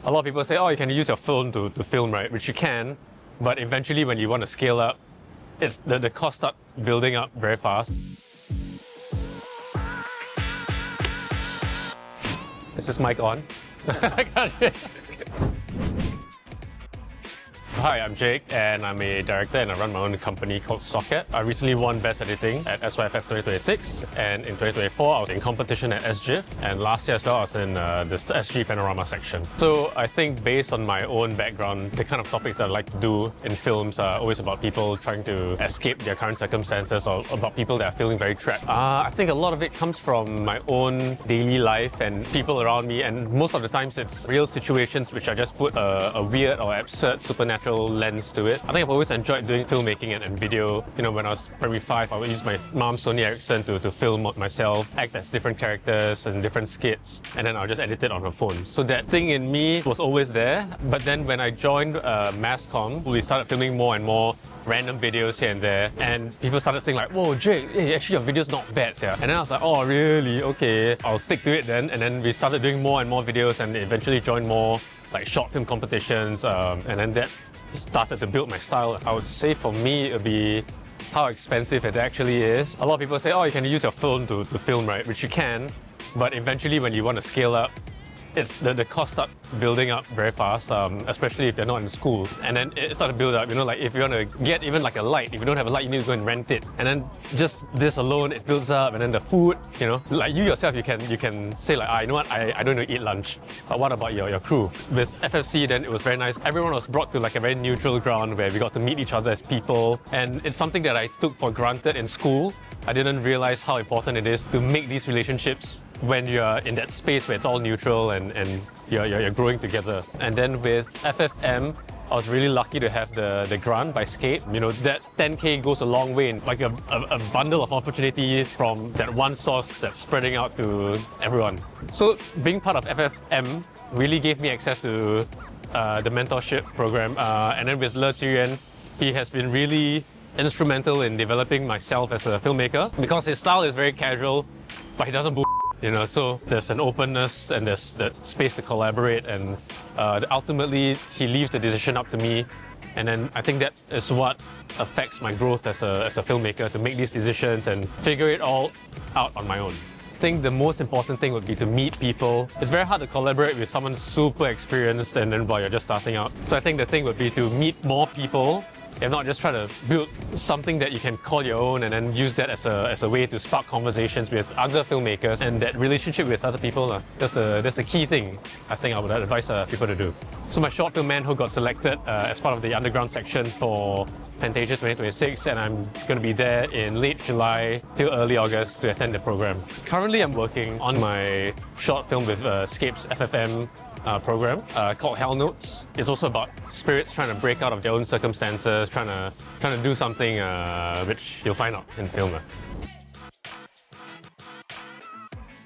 A lot of people say, oh, you can use your phone to film, right? Which you can, but eventually when you want to scale up, the costs start building up very fast. Is this mic on? I can't hear. Hi, I'm Jake, and I'm a director and I run my own company called SCAPE. I recently won Best Editing at SYFF 2026, and in 2024 I was in competition at SGIF, and last year as well I was in the SG Panorama section. So I think based on my own background, the kind of topics that I like to do in films are always about people trying to escape their current circumstances or about people that are feeling very trapped. I think a lot of it comes from my own daily life and people around me, and most of the times it's real situations which I just put a weird or absurd supernatural lens to it. I think I've always enjoyed doing filmmaking and video. You know, when I was primary 5, I would use my mom's Sony Ericsson to film myself, act as different characters and different skits, and then I'll just edit it on her phone. So that thing in me was always there. But then when I joined mass comm, we started filming more and more random videos here and there, and people started saying like, whoa Jake, hey, actually your video's not bad, yeah. And then I was like, oh really? Okay, I'll stick to it then. And then we started doing more and more videos and eventually joined more like short film competitions, and then that started to build my style. I would say for me it would be how expensive it actually is. A lot of people say, oh, you can use your phone to film, right? Which you can, but eventually when you want to scale up, the costs start building up very fast, especially if you're not in school. And then it starts to build up, you know, like if you want to get even like a light, if you don't have a light, you need to go and rent it. And then just this alone, it builds up. And then the food, you know, like you yourself, you can say like, you know what, I don't know to eat lunch. But what about your crew? With FFC, then it was very nice. Everyone was brought to like a very neutral ground where we got to meet each other as people. And it's something that I took for granted in school. I didn't realize how important it is to make these relationships when you're in that space where it's all neutral and you're growing together. And then with FFM, I was really lucky to have the grant by SCAPE. You know, that 10K goes a long way in like a bundle of opportunities from that one source that's spreading out to everyone. So being part of FFM really gave me access to the mentorship program. And then with Ler Jiyuan, he has been really instrumental in developing myself as a filmmaker because his style is very casual, but he doesn't you know, so there's an openness and there's that space to collaborate, and ultimately he leaves the decision up to me, and then I think that is what affects my growth as a filmmaker, to make these decisions and figure it all out on my own. I think the most important thing would be to meet people. It's very hard to collaborate with someone super experienced and then while you're just starting out. So I think the thing would be to meet more people, if not just try to build something that you can call your own and then use that as a way to spark conversations with other filmmakers, and that relationship with other people. That's the key thing I think I would advise people to do. So my short film Manhood got selected as part of the underground section for Fantasia 2026, and I'm going to be there in late July till early August to attend the program. Currently I'm working on my short film with SCAPE's FFM program called Hell Notes. It's also about spirits trying to break out of their own circumstances, trying to do something which you'll find out in film.